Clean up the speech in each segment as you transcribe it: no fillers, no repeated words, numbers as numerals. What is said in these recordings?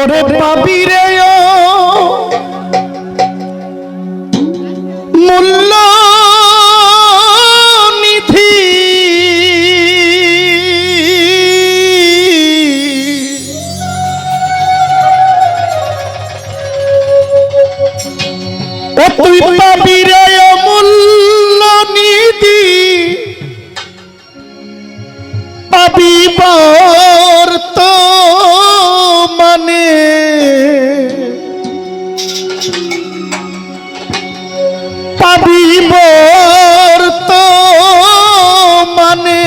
ওরে পাবি রে মূল্য নিধি ও তুই পাবি রে মূল্য নিধি পাবি তো মানে পাবিবর তো মানে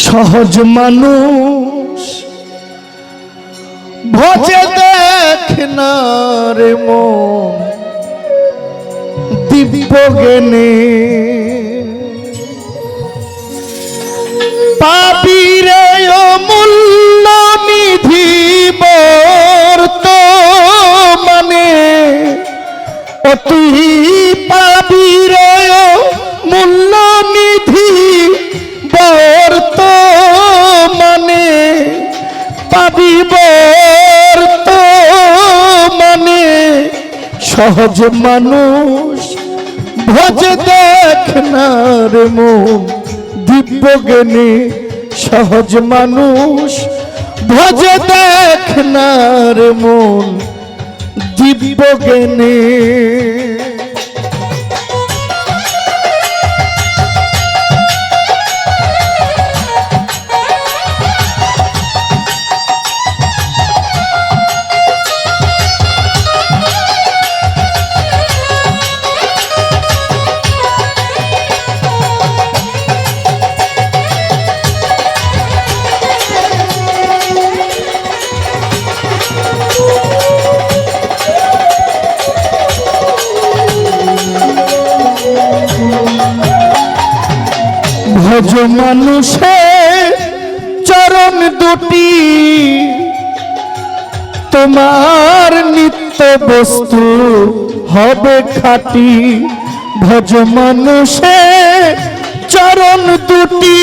সহজ মানুষ ভজে দেখ না রে মন দিব্য জ্ঞানে পাবি রে অমূল্য নিধি বর্তমানে ও তুই পাবি রে অমূল্য নিধি বর্তমানে পাবি বর্তমানে সহজ মানুষ ভজ দেখ না রে মন দিব্য জ্ঞানী সহজ মানুষ ভজ দেখ না রে মন দিব্য জ্ঞানী ভজ মানুষের চরণ দুটি তোমার নিত্য বস্তু হবে খাঁটি ভজ মানুষের চরণ দুটি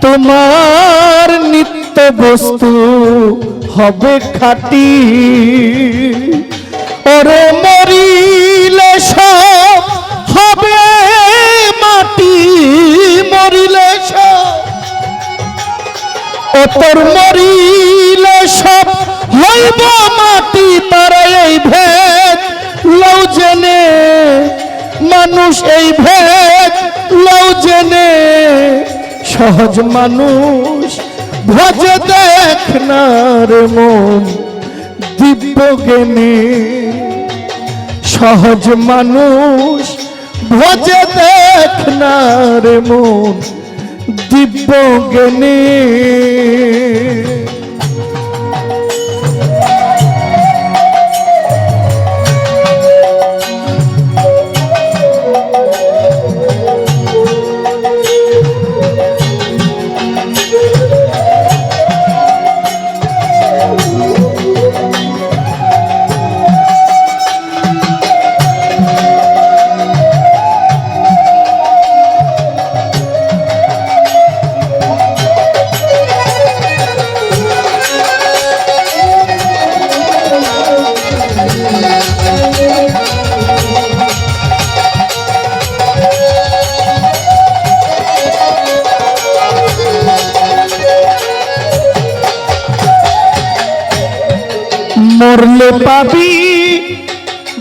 তোমার নিত্য বস্তু হবে খাঁটি ওরে মরিলে সব হবে মাটি মরিলে ও তোর মরিলে সব হইব মাটি তারা এই ভেদ লও জেনে মানুষ এই ভেদ লও জেনে সহজ মানুষ ভজ দেখ না রে মন দিব্য জ্ঞানী সহজ মানুষ ভজে দেখ না রে মন দিব্য জ্ঞানী মরলে পাবি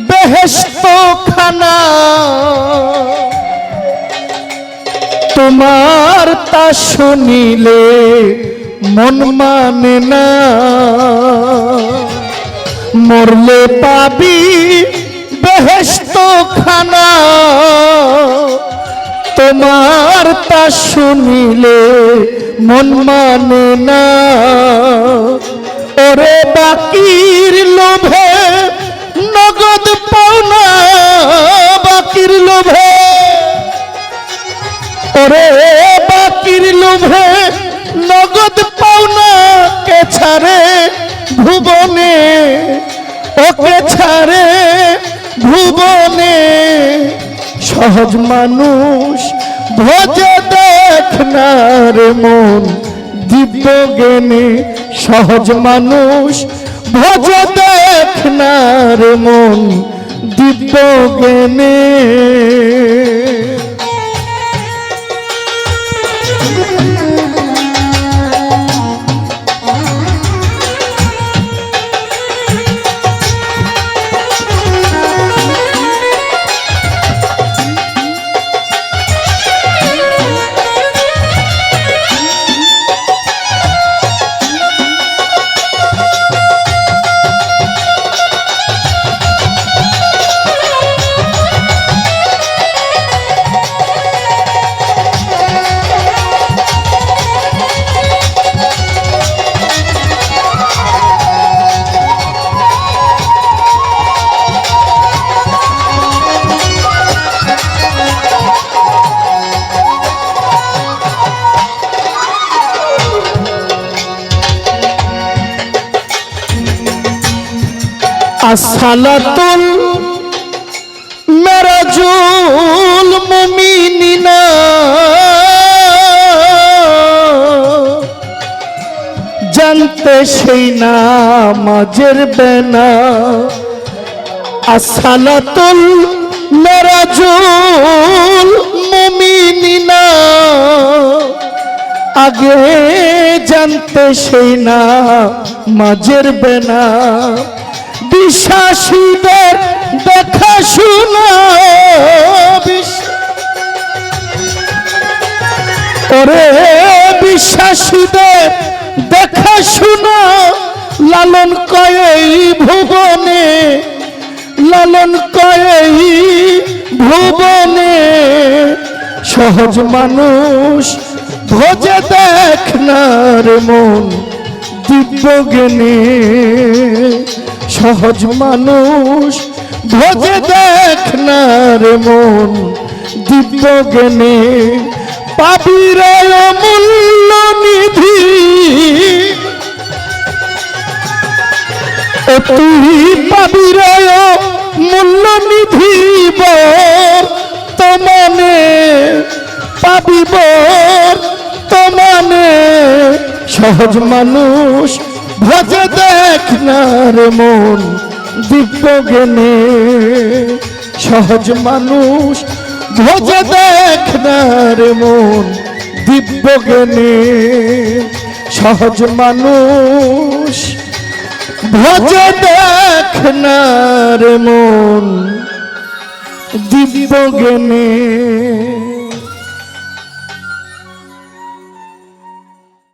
বেহেশত খানা তোমার তা শুনিলে মন মানে না মরলে পাবি বেহেশত খানা তোমার তা শুনিলে মন মানে না ওরে বাকির লোভে নগদ পাওনা বাকির লোভে ওরে বাকির লোভে নগদ পাওনা কে ছাড়ে ভুবনে ওকে ছাড়ে ভুবনে সহজ মানুষ ভজে দেখনার মন দিব্য জ্ঞানে সহজ মানুষ ভজে দেখনার মন দিব্য জ্ঞানে আসসালাতুল মেরাজুল মুমিনিনা জানতে সেই নামাজের বেনা আসসালাতুল মেরাজুল মুমিনিনা আগে জানতে সেই নামাজের বেনা বিশ্বাসীদের দেখা শোনা ওরে বিশ্বাসীদের দেখা শোনা লালন কয়েই ভুবনে লালন কয়েই ভুবনে সহজ মানুষ ভজে দেখনার মন দিব্য জ্ঞানে সহজ মানুষ ভজে দেখনার মন দিব্য জ্ঞানে পাবির মূল্য নিধি তুই পাবির মূল্য নিধি বর্তমানে পাবিব বর্তমানে সহজ মানুষ ভজে দেখনার মন দিব্য জ্ঞানে সহজ মানুষ ভজে দেখনার মন দিব্য জ্ঞানে সহজ মানুষ ভজে দেখনার মন দিব্য জ্ঞানে